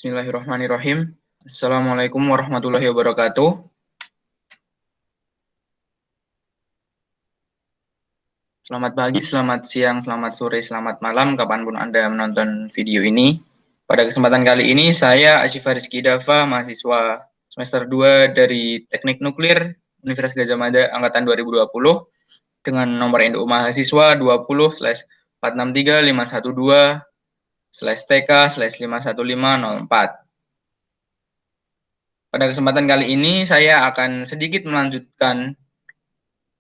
Bismillahirrahmanirrahim. Assalamualaikum warahmatullahi wabarakatuh. Selamat pagi, selamat siang, selamat sore, selamat malam, kapanpun Anda menonton video ini. Pada kesempatan kali ini, saya Asyifa Rizky Dava, mahasiswa semester 2 dari Teknik Nuklir Universitas Gadjah Mada Angkatan 2020 dengan nomor induk mahasiswa 20/463512/TK/51504. Pada kesempatan kali ini, saya akan sedikit melanjutkan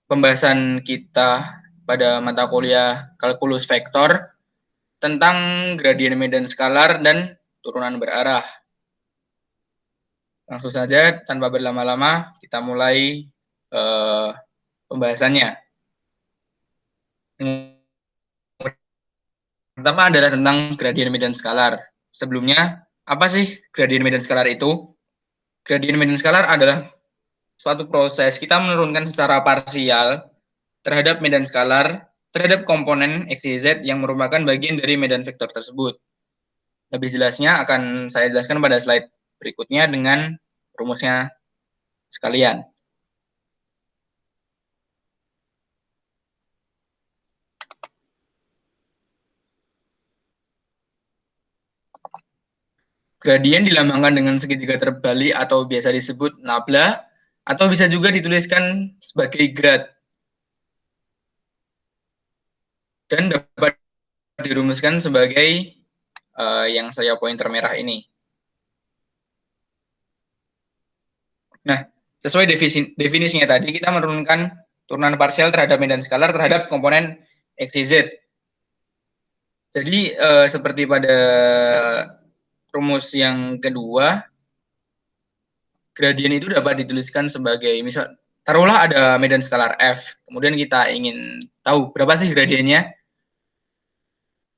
pembahasan kita pada mata kuliah kalkulus vektor tentang gradien medan skalar dan turunan berarah. Langsung saja, tanpa berlama-lama, kita mulai pembahasannya. Yang pertama adalah tentang gradien medan skalar. Sebelumnya, apa sih gradien medan skalar itu? Gradien medan skalar adalah suatu proses kita menurunkan secara parsial terhadap medan skalar terhadap komponen X, Y, Z yang merupakan bagian dari medan vektor tersebut. Lebih jelasnya akan saya jelaskan pada slide berikutnya dengan rumusnya sekalian. Gradien dilambangkan dengan segitiga terbalik atau biasa disebut nabla, atau bisa juga dituliskan sebagai grad. Dan dapat dirumuskan sebagai yang saya pointer merah ini. Nah, sesuai definisinya tadi, kita menurunkan turunan parsial terhadap medan skalar terhadap komponen X, Y, Z. Jadi, seperti pada rumus yang kedua, gradien itu dapat dituliskan sebagai, misal, taruhlah ada medan skalar F, kemudian kita ingin tahu berapa sih gradiennya,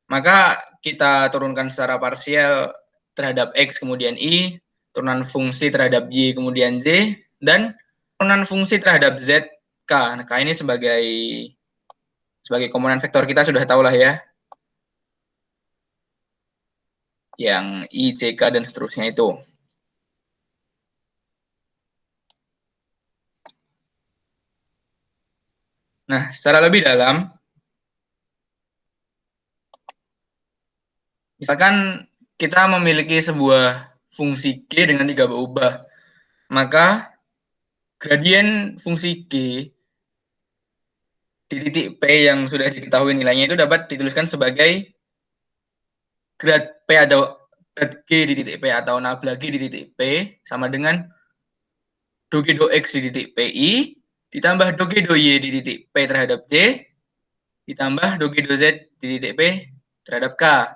maka kita turunkan secara parsial terhadap X kemudian I, turunan fungsi terhadap Y kemudian Z, dan turunan fungsi terhadap Z, K. Nah, K ini sebagai komponen vektor kita sudah tahu lah ya, yang I, J, K, dan seterusnya itu. Nah, secara lebih dalam, misalkan kita memiliki sebuah fungsi G dengan 3 berubah, maka gradien fungsi G di titik P yang sudah diketahui nilainya itu dapat dituliskan sebagai grad P atau grad G di titik P atau nabla G di titik P sama dengan do G do X di titik PI ditambah do G do Y di titik P terhadap J ditambah do G do Z di titik P terhadap K.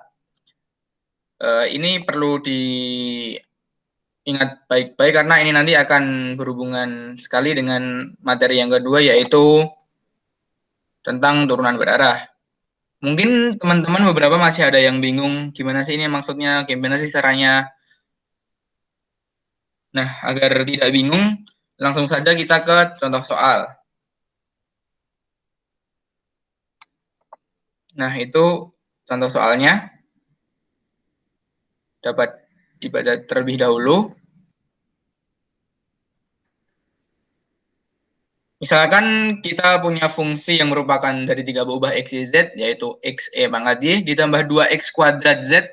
Ini perlu diingat baik-baik karena ini nanti akan berhubungan sekali dengan materi yang kedua, yaitu tentang turunan berarah. Mungkin teman-teman beberapa masih ada yang bingung gimana sih ini maksudnya, gimana sih caranya. Nah, agar tidak bingung, langsung saja kita ke contoh soal. Nah, itu contoh soalnya dapat dibaca terlebih dahulu. Misalkan kita punya fungsi yang merupakan dari 3 berubah X, Y, Z, yaitu X, E pangkat Y, ditambah 2X kuadrat Z,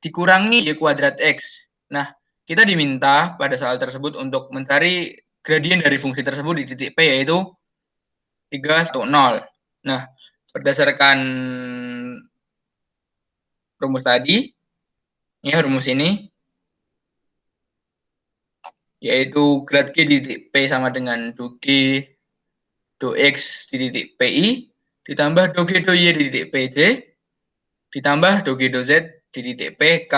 dikurangi Y kuadrat X. Nah, kita diminta pada soal tersebut untuk mencari gradien dari fungsi tersebut di titik P, yaitu 3, 1, 0. Nah, berdasarkan rumus tadi, ya rumus ini, yaitu grad G di titik P sama dengan do G do X di titik PI, ditambah do G do Y di titik PJ, ditambah do G do Z di titik PK.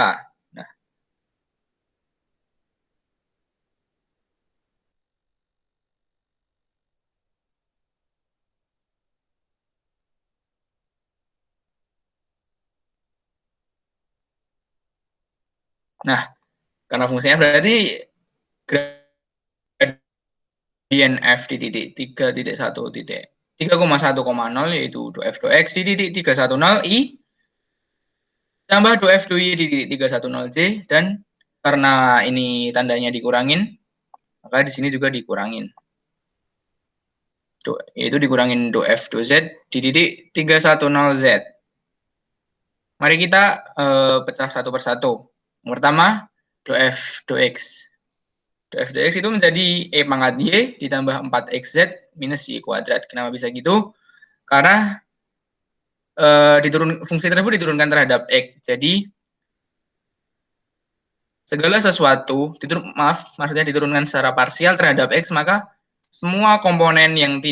Nah, karena fungsinya berarti gradien F di titik 3.1 titik 3,1,0 yaitu do F do X di titik 310 I Tambah 2F2Y di 310J, dan karena ini tandanya dikurangin, maka di sini juga dikurangin. Yaitu dikurangin 2F2Z di titik 310Z. Mari kita pecah satu persatu. Yang pertama, 2F 2X. 2F 2X itu menjadi E pangkat Y ditambah 4XZ minus Y kuadrat. Kenapa bisa gitu? Karena fungsi tersebut diturunkan terhadap X. Jadi, segala sesuatu, maksudnya diturunkan secara parsial terhadap X, maka semua komponen yang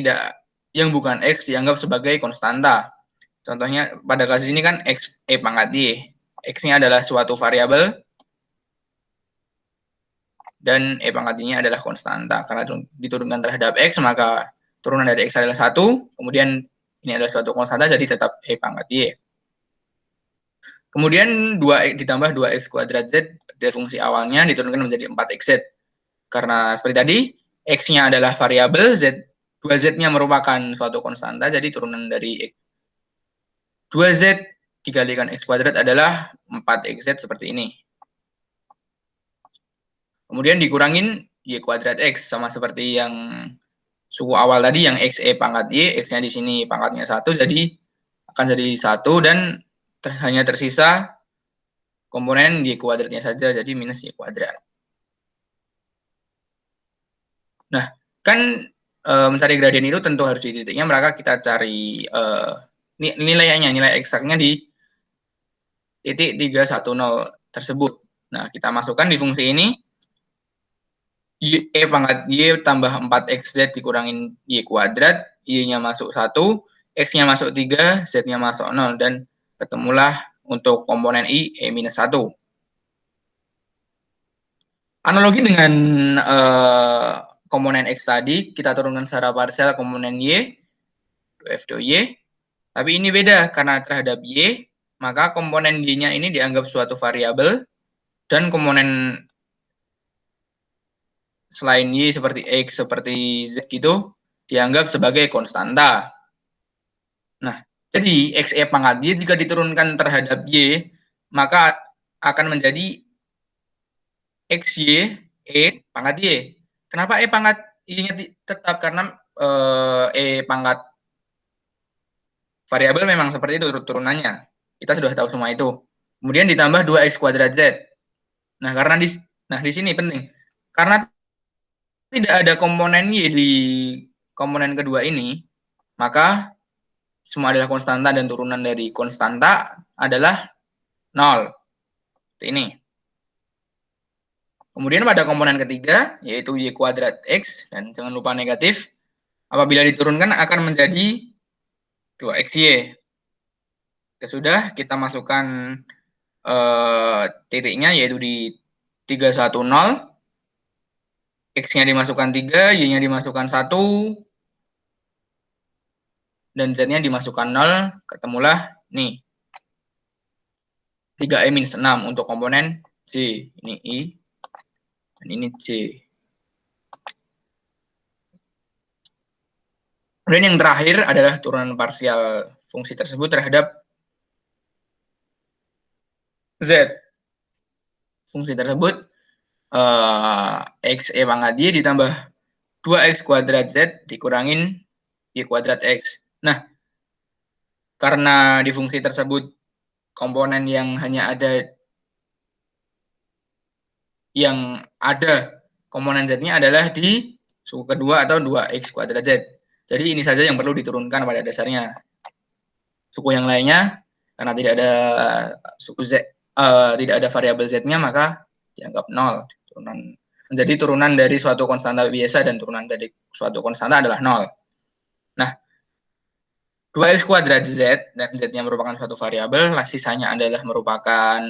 bukan X dianggap sebagai konstanta. Contohnya pada kasus ini kan X E pangkat Y. X-nya adalah suatu variabel dan E pangkat Y-nya adalah konstanta. Karena diturunkan terhadap X, maka turunan dari X adalah 1, kemudian ini adalah suatu konstanta, jadi tetap E pangkat Y. Kemudian ditambah 2X kuadrat Z dari fungsi awalnya diturunkan menjadi 4XZ. Karena seperti tadi, X-nya adalah variabel, 2Z-nya merupakan suatu konstanta, jadi turunan dari X. 2Z dikalikan X kuadrat adalah 4XZ seperti ini. Kemudian dikurangin Y kuadrat X, sama seperti yang suku awal tadi, yang X E pangkat Y, X-nya di sini pangkatnya 1, jadi akan jadi 1, dan hanya tersisa komponen Y kuadratnya saja, jadi minus Y kuadrat. Nah, kan mencari gradien itu tentu harus di titiknya, maka kita cari nilai eksaknya di titik 310 tersebut. Nah, kita masukkan di fungsi ini, E pangkat Y tambah 4XZ dikurangin Y kuadrat, Y-nya masuk 1, X-nya masuk 3, Z-nya masuk 0, dan ketemulah untuk komponen I, E-1. Analogi dengan komponen X tadi, kita turunkan secara parsial komponen Y, 2F2Y, tapi ini beda, karena terhadap Y, maka komponen Y-nya ini dianggap suatu variabel, dan komponen selain Y seperti X, seperti Z gitu, dianggap sebagai konstanta. Nah, jadi XE pangkat Y jika diturunkan terhadap Y, maka akan menjadi XY E pangkat Y. Kenapa E pangkat Y-nya tetap? Karena E pangkat variabel memang seperti itu turunannya. Kita sudah tahu semua itu. Kemudian ditambah 2X kuadrat Z. Nah, di sini penting. Karena tidak ada komponen Y di komponen kedua ini, maka semua adalah konstanta dan turunan dari konstanta adalah 0. Seperti ini. Kemudian pada komponen ketiga, yaitu Y kuadrat X, dan jangan lupa negatif, apabila diturunkan akan menjadi 2XY. Sudah, kita masukkan titiknya, yaitu di 310, X-nya dimasukkan 3, Y-nya dimasukkan 1, dan Z-nya dimasukkan 0, ketemulah nih 3E-6 untuk komponen C. Ini I, dan ini C. Kemudian yang terakhir adalah turunan parsial fungsi tersebut terhadap Z. Fungsi tersebut X E pangkat Y ditambah 2X kuadrat Z dikurangin Y kuadrat X. Nah, karena di fungsi tersebut komponen yang ada komponen Z-nya adalah di suku kedua atau 2X kuadrat Z. Jadi ini saja yang perlu diturunkan pada dasarnya. Suku yang lainnya, karena tidak ada suku Z, tidak ada variabel Z-nya, maka dianggap 0. Menjadi turunan dari suatu konstanta biasa, dan turunan dari suatu konstanta adalah 0. Nah, 2X kuadrat Z, dan Z-nya merupakan suatu variabel, sisanya adalah merupakan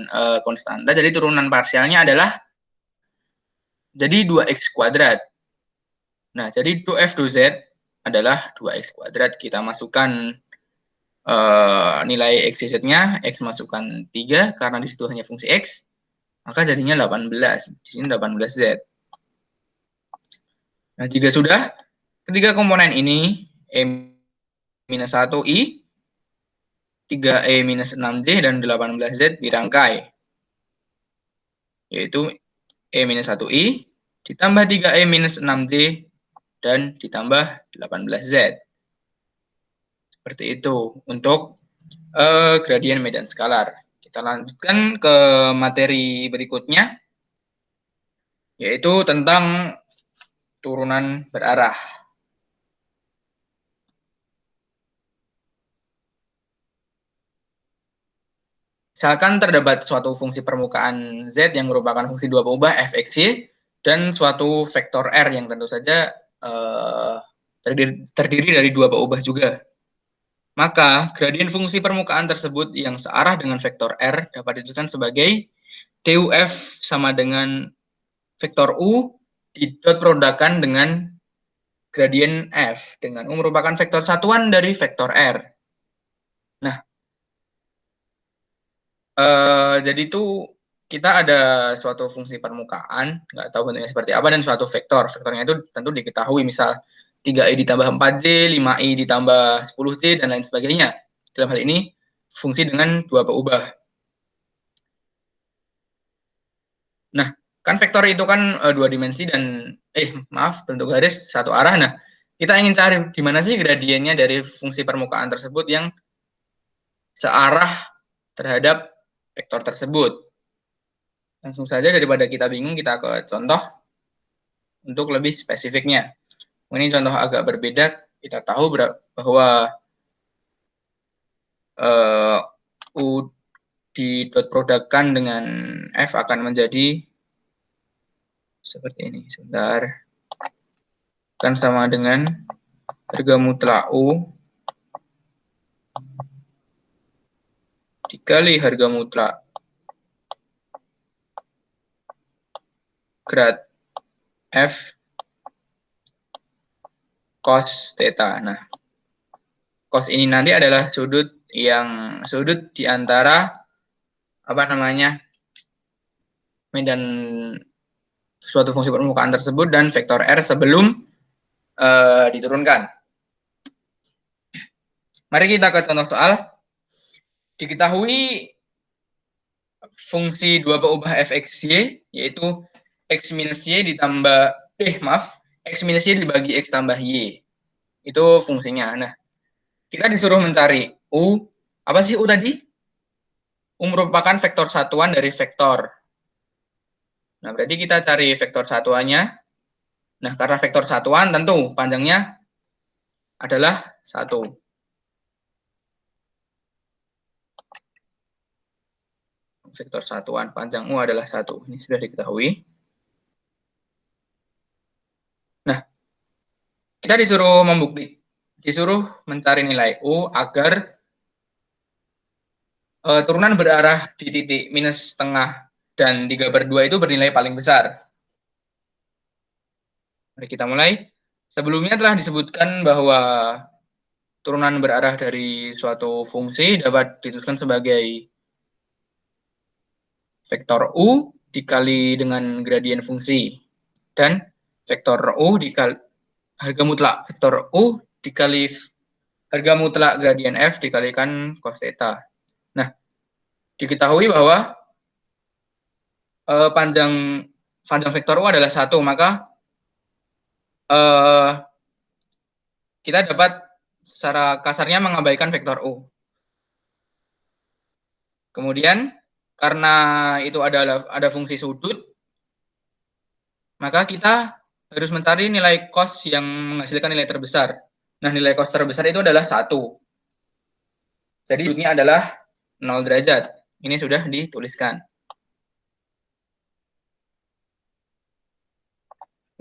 konstanta, jadi turunan parsialnya adalah jadi 2X kuadrat. Nah, jadi 2F 2Z adalah 2X kuadrat. Kita masukkan nilai X Z-nya, X masukkan 3, karena di situ hanya fungsi X, maka jadinya 18. Di sini 18Z. Nah, jika sudah, ketiga komponen ini, E-1I, 3E minus 6D dan 18Z dirangkai, yaitu E minus 1I ditambah 3E minus 6D dan ditambah 18Z. Seperti itu untuk gradien medan skalar. Kita lanjutkan ke materi berikutnya, yaitu tentang turunan berarah. Misalkan terdapat suatu fungsi permukaan Z yang merupakan fungsi dua pengubah f(x, y) dan suatu vektor R yang tentu saja terdiri dari dua pengubah juga. Maka gradien fungsi permukaan tersebut yang searah dengan vektor R dapat ditentukan sebagai DUF sama dengan vektor U didot produkkan dengan gradien F, dengan U merupakan vektor satuan dari vektor R. Nah, jadi itu kita ada suatu fungsi permukaan, nggak tahu bentuknya seperti apa, dan suatu vektor. Vektornya itu tentu diketahui, misal 3i ditambah 4j, 5i ditambah 10j, dan lain sebagainya. Dalam hal ini, fungsi dengan dua pengubah. Nah, kan vektor itu kan dua dimensi dan, bentuk garis satu arah. Nah, kita ingin cari gimana sih gradiennya dari fungsi permukaan tersebut yang searah terhadap vektor tersebut. Langsung saja daripada kita bingung, kita ke contoh untuk lebih spesifiknya. Ini contoh agak berbeda. Kita tahu bahwa U didot produkkan dengan F akan menjadi seperti ini. Sebentar. Akan sama dengan harga mutlak U dikali harga mutlak grad F cos theta. Nah, cos ini nanti adalah sudut di antara medan suatu fungsi permukaan tersebut dan vektor R sebelum diturunkan. Mari kita ke contoh soal. Diketahui fungsi dua pengubah f(x, y) yaitu x minus y ditambah x minus y dibagi x tambah y. Itu fungsinya. Nah, kita disuruh mencari U. Apa sih U tadi? U merupakan vektor satuan dari vektor. Nah, berarti kita cari vektor satuannya. Nah, karena vektor satuan tentu panjangnya adalah 1. Vektor satuan panjang U adalah 1. Ini sudah diketahui. Nah, kita disuruh mencari nilai U agar turunan berarah di titik minus setengah dan 3/2 itu bernilai paling besar. Mari kita mulai. Sebelumnya telah disebutkan bahwa turunan berarah dari suatu fungsi dapat dituliskan sebagai vektor U dikali dengan gradien fungsi. Dan vektor U dikali harga mutlak vektor U dikali harga mutlak gradien F dikalikan cos theta. Nah, diketahui bahwa panjang vektor U adalah 1, maka kita dapat secara kasarnya mengabaikan vektor U. Kemudian, karena itu ada fungsi sudut, maka kita harus mencari nilai cos yang menghasilkan nilai terbesar. Nah, nilai cos terbesar itu adalah 1. Jadi, sudutnya adalah 0 derajat. Ini sudah dituliskan.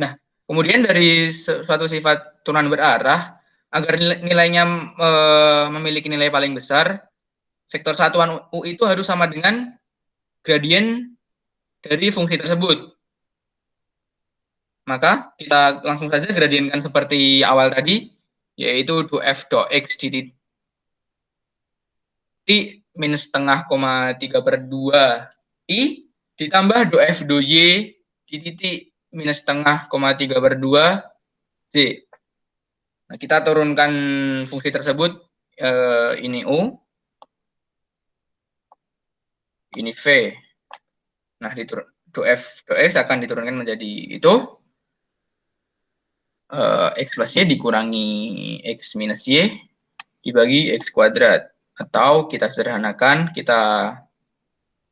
Nah, kemudian dari suatu sifat turunan berarah, agar nilainya memiliki nilai paling besar, vektor satuan U itu harus sama dengan gradien dari fungsi tersebut. Maka kita langsung saja gradienkan seperti awal tadi, yaitu 2f dot x di titik minus setengah, 3/2 i ditambah 2f dot y di titik minus setengah, 3/2 z. Nah, kita turunkan fungsi tersebut, ini U. ini V. Nah, do F akan diturunkan menjadi itu. X plus Y dikurangi X minus Y dibagi X kuadrat. Atau kita sederhanakan,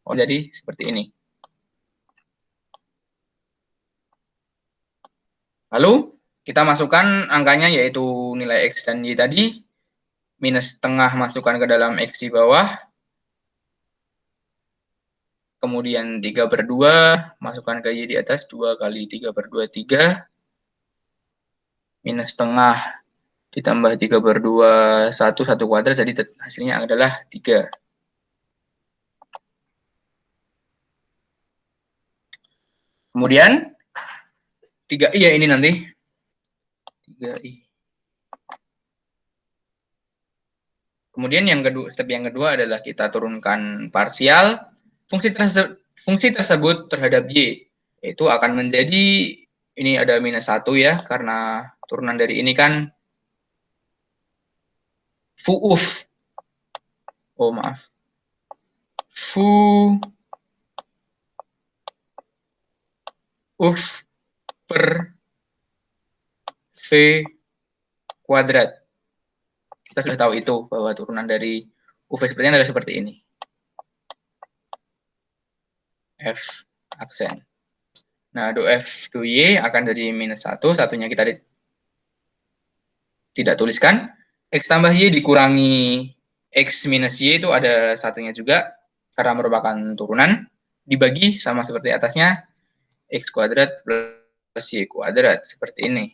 jadi seperti ini. Lalu, kita masukkan angkanya yaitu nilai X dan Y tadi. Minus setengah masukkan ke dalam X di bawah. Kemudian 3/2 masukkan ke Y di atas. 2 kali 3/2, 3. Minus setengah ditambah 3/2, 1 kuadrat, jadi hasilnya adalah 3. Kemudian 3i ya ini nanti. 3i. Kemudian step yang kedua adalah kita turunkan parsial fungsi tersebut terhadap Y. Itu akan menjadi, ini ada minus 1 ya, karena turunan dari ini kan fuuf. Oh maaf. Fuuf per V kuadrat. Kita sudah tahu itu, bahwa turunan dari UV sepertinya adalah seperti ini. F aksen. Nah, do F do Y akan jadi minus 1, satunya kita tidak tuliskan. X tambah Y dikurangi X minus Y itu ada satunya juga, karena merupakan turunan, dibagi sama seperti atasnya, X kuadrat plus Y kuadrat, seperti ini.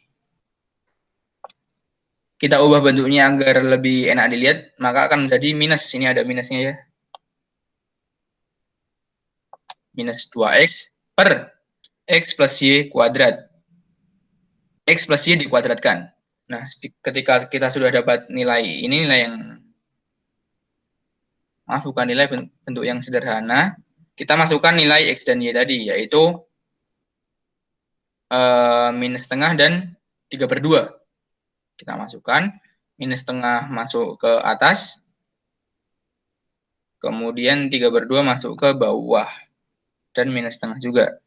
Kita ubah bentuknya agar lebih enak dilihat, maka akan menjadi minus. Ini ada minusnya ya. Minus 2X per X plus Y kuadrat. X plus Y dikuadratkan. Nah, ketika kita sudah dapat nilai ini, nilai yang, maaf, bukan nilai, bentuk yang sederhana, kita masukkan nilai X dan Y tadi, yaitu minus setengah dan 3/2. Kita masukkan, minus setengah masuk ke atas, kemudian 3/2 masuk ke bawah, dan minus setengah juga.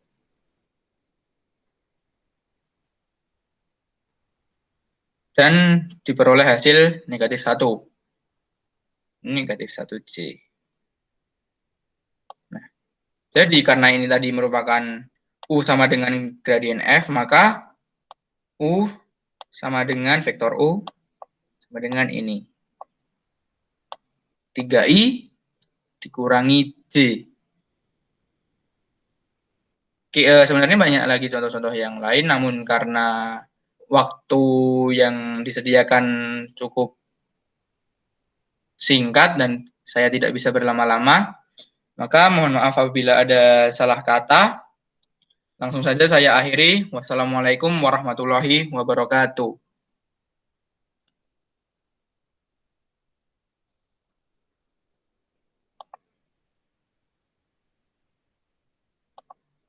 Dan diperoleh hasil negatif 1. Ini negatif 1C. Nah, jadi karena ini tadi merupakan U sama dengan gradien F, maka U sama dengan vektor U sama dengan ini. 3i dikurangi J. Oke, sebenarnya banyak lagi contoh-contoh yang lain, namun karena waktu yang disediakan cukup singkat dan saya tidak bisa berlama-lama, maka mohon maaf apabila ada salah kata. Langsung saja saya akhiri. Wassalamualaikum warahmatullahi wabarakatuh.